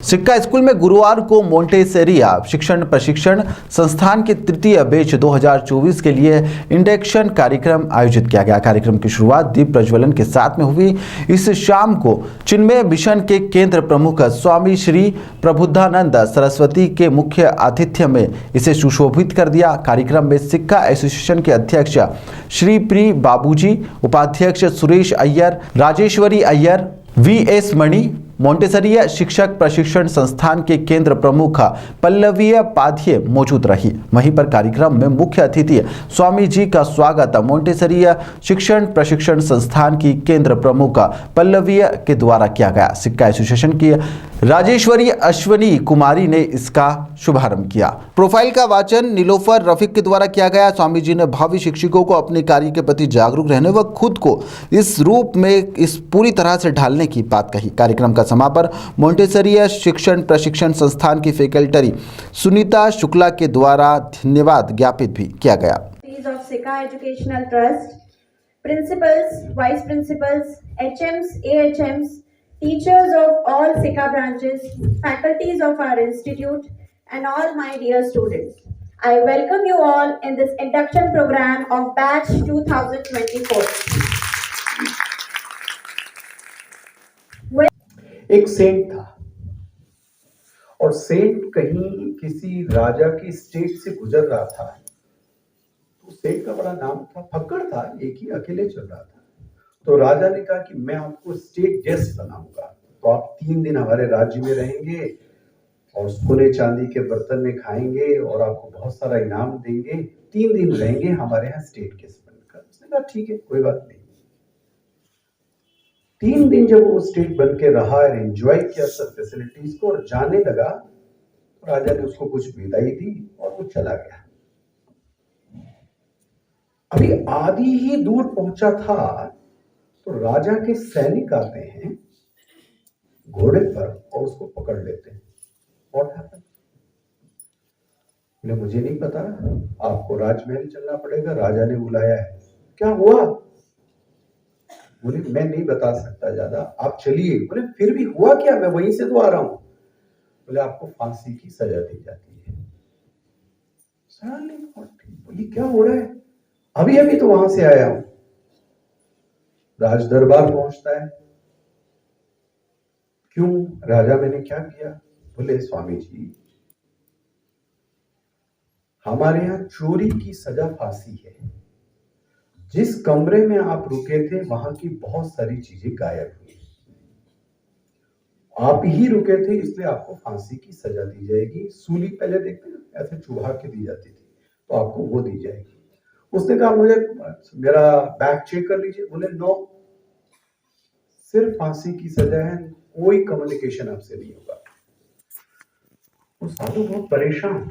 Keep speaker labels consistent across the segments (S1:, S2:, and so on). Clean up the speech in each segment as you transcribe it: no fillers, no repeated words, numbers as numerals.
S1: सिक्का स्कूल में गुरुवार को मोंटेसेरिया शिक्षण प्रशिक्षण संस्थान के तृतीय बैच 2024 के लिए इंडक्शन कार्यक्रम आयोजित किया गया। कार्यक्रम की शुरुआत दीप प्रज्वलन के साथ में हुई। इस शाम को चिन्मय मिशन के केंद्र प्रमुख स्वामी श्री प्रबुद्धानंद सरस्वती के मुख्य आतिथ्य में इसे सुशोभित कर दिया। कार्यक्रम में सिक्का एसोसिएशन के अध्यक्ष श्री प्री बाबूजी, उपाध्यक्ष सुरेश अय्यर, राजेश्वरी अय्यर, वीएस मणि, मोंटेसरिया शिक्षक प्रशिक्षण संस्थान के केंद्र प्रमुख पल्लवी पाध्य मौजूद रही। वहीं पर कार्यक्रम में मुख्य अतिथि स्वामी जी का स्वागत मोंटेसरिया शिक्षण प्रशिक्षण संस्थान की केंद्र प्रमुख पल्लवी के द्वारा किया गया। सिक्का एसोसिएशन की राजेश्वरी अश्वनी कुमारी ने इसका शुभारंभ किया। प्रोफाइल का वाचन नीलोफर रफीक के द्वारा किया गया। स्वामी जी ने भावी शिक्षकों को अपने कार्य के प्रति जागरूक रहने व खुद को इस रूप में इस पूरी तरह से ढालने की बात कही। कार्यक्रम का समापन मोंटेसरिया शिक्षण प्रशिक्षण संस्थान की फैकल्टी सुनीता शुक्ला के द्वारा धन्यवाद ज्ञापित भी किया गया।
S2: Of Sikha Educational Trust, principals, vice principals, HMs, AHMs, teachers of all Sikha branches, faculties of our institute, and all my dear students. I welcome you all in this induction program of batch 2024.
S3: एक Saint था और Saint कहीं किसी राजा की state से गुजर रहा था। तो सेंट का बड़ा नाम था, फक्कड़ था, एक ही अकेले चल रहा था। तो राजा ने कहा कि मैं आपको स्टेट गेस्ट बनाऊंगा, तो आप 3 दिन हमारे राज्य में रहेंगे और सोने चांदी के बर्तन में खाएंगे और आपको बहुत सारा इनाम देंगे। 3 दिन रहेंगे हमारे यहाँ स्टेट गेस्ट बनकर। उसने कहा ठीक है, कोई बात नहीं। 3 दिन जब वो स्टेट बन के रहा और एंजॉय किया सब फैसिलिटीज को और जाने लगा, तो राजा ने उसको कुछ विदाई दी और वो चला गया। अभी आधी ही दूर पहुंचा था तो राजा के सैनिक आते हैं घोड़े पर और उसको पकड़ लेते हैं। What happened? बोले मुझे नहीं पता, आपको राजमहल चलना पड़ेगा, राजा ने बुलाया है। क्या हुआ? बोले मैं नहीं बता सकता ज्यादा, आप चलिए। बोले फिर भी हुआ क्या? मैं वहीं से तो आ रहा हूं। बोले आपको फांसी की सजा दी जाती है। बोली क्या हो रहा है? अभी अभी तो वहां से आया हूं। राज दरबार पहुंचता है। क्यों राजा, मैंने क्या किया? बोले स्वामी जी, हमारे यहां चोरी की सजा फांसी है। जिस कमरे में आप रुके थे वहां की बहुत सारी चीजें गायब हुई। आप ही रुके थे इसलिए आपको फांसी की सजा दी जाएगी। सूली पहले देखते ना ऐसे चुभा के दी जाती थी, तो आपको वो दी जाएगी। उसने कहा मुझे मेरा बैग चेक कर लीजिए। बोले नो, सिर्फ फांसी की सजा है, कोई कम्युनिकेशन आपसे नहीं होगा। वो साधु बहुत परेशान,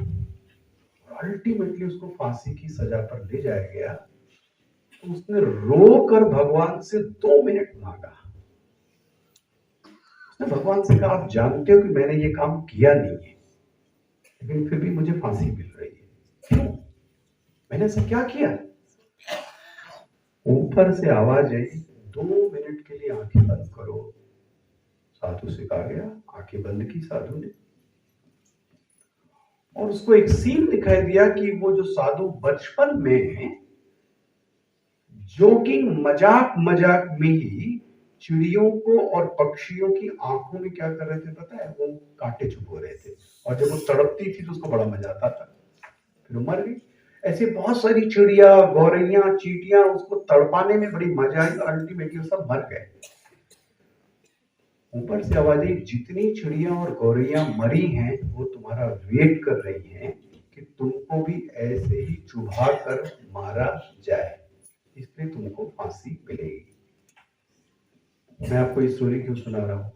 S3: अल्टीमेटली उसको फांसी की सजा पर ले जाया गया। तो उसने रोकर भगवान से 2 मिनट मांगा। उसने भगवान से कहा आप जानते हो कि मैंने ये काम किया नहीं है, लेकिन फिर भी मुझे फांसी मिल रही है। क्यों? मैंने ऐसा क्या किया? ऊपर से आवाज आई 2 मिनट के लिए आंखें बंद करो। साधु से कहा गया, आंखें बंद की साधु ने, और उसको एक सीन दिखाई दिया कि वो जो साधु बचपन में जोकिंग मजाक में ही चिड़ियों को और पक्षियों की आंखों में क्या कर रहे थे पता है? वो कांटे चुभो रहे थे, और जब वो तड़पती थी तो उसको बड़ा मजा आता था। फिर वो मर गई। ऐसे बहुत सारी चिड़िया, गौरैया, चींटियां उसको तड़पाने में बड़ी मजा आई, अल्टीमेटली सब मर गए। ऊपर से आवाज आई, जितनी चिड़िया और गौरैया मरी हैं वो तुम्हारा वेट कर रही हैं कि तुमको भी ऐसे ही चुभा कर मारा जाए, इसलिए तुमको फांसी मिलेगी। मैं आपको ये स्टोरी क्यों सुना रहा हूं?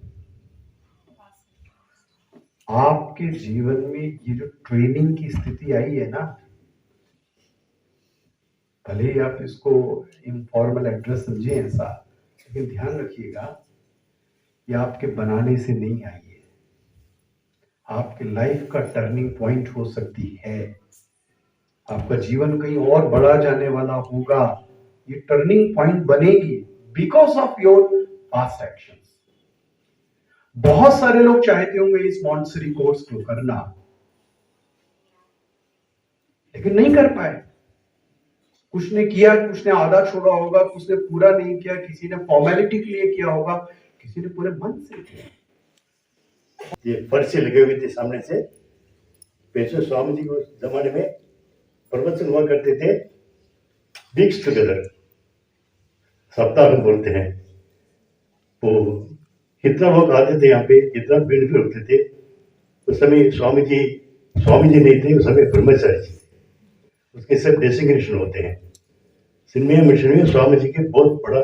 S3: आपके जीवन में ये जो ट्रेनिंग की स्थिति आई है ना, भले ही आप इसको इनफॉर्मल एड्रेस समझे ऐसा, लेकिन ध्यान रखिएगा ये आपके बनाने से नहीं आई है। आपके लाइफ का टर्निंग पॉइंट हो सकती है। आपका जीवन कहीं और बढ़ा जाने वाला होगा। ये टर्निंग पॉइंट बनेगी because of your past actions. बहुत सारे लोग चाहते होंगे इस मॉन्टेसरी कोर्स को करना, लेकिन नहीं कर पाए। कुछ ने किया, कुछ ने आधा छोड़ा होगा, कुछ ने पूरा नहीं किया, किसी ने फॉर्मेलिटी के लिए किया होगा, किसी ने पूरे मन से किया।
S4: ये पर्चे लगे हुए थे सामने से। पेशव स्वामी जी को जमाने में प्रवचन हुआ करते थे, वीक्स टुगेदर, सप्ताह में बोलते हैं। तो कितना लोग आते थे यहाँ पे, कितना भीड़ भी होते थे। उस समय स्वामी जी नहीं थे, उस समय ब्रह्मचारी जी, उसके सब डेसिग्नेशन होते हैं। सिन्मया मिशन में स्वामी जी के बहुत बड़ा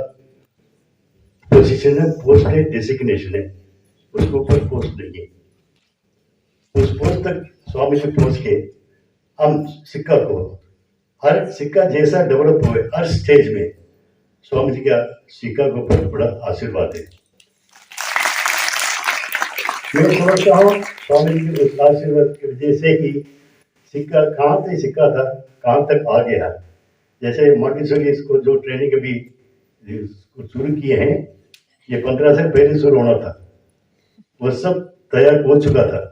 S4: पोजीशन है, पोस्ट है, डेसिग्नेशन है, उसके ऊपर पोस्ट नहीं है। उस पोस्ट तक स्वामी जी पहुंच के हम सिक्का को, हर सिक्का जैसा डेवलप हुए हर स्टेज में स्वामी जी का सिक्का को बहुत बड़ा आशीर्वाद है। मैं समझता हूँ स्वामी जी के उस आशीर्वाद की वजह से ही सिक्का कहाँ से सिक्का था, कहाँ तक आ गया। जैसे मॉन्टेसरी को जो ट्रेनिंग अभी शुरू किए हैं, ये 15 से पहले शुरू होना था, वो सब तैयार हो चुका था।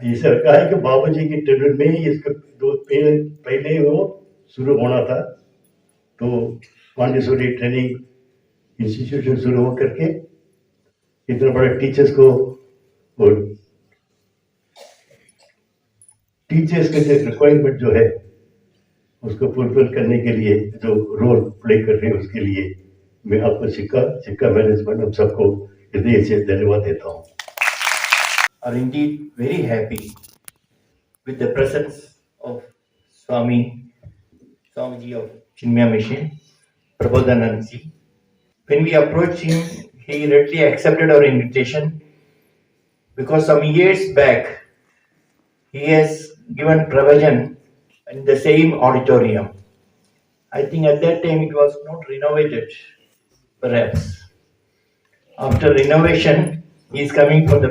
S4: इसे कहा है कि बाबा जी की ट्रेनिंग में ही इसका पहले वो शुरू होना था। तो मॉन्टेसरी ट्रेनिंग इंस्टीट्यूशन शुरू हो करके इतना बड़ा टीचर्स को, और टीचर्स के जो रिक्वायरमेंट जो है उसको फुलफिल करने के लिए जो रोल प्ले कर रहे हैं, उसके लिए मैं आपको सिक्का मैनेजमेंट हम सबको हृदय से धन्यवाद देता हूँ।
S5: Are indeed very happy with the presence of Swamiji of Chinmaya Mission, Prabodhanand ji. When we approached him, he readily accepted our invitation because some years back he has given provision in the same auditorium. I think at that time it was not renovated, perhaps. After renovation, he is coming for the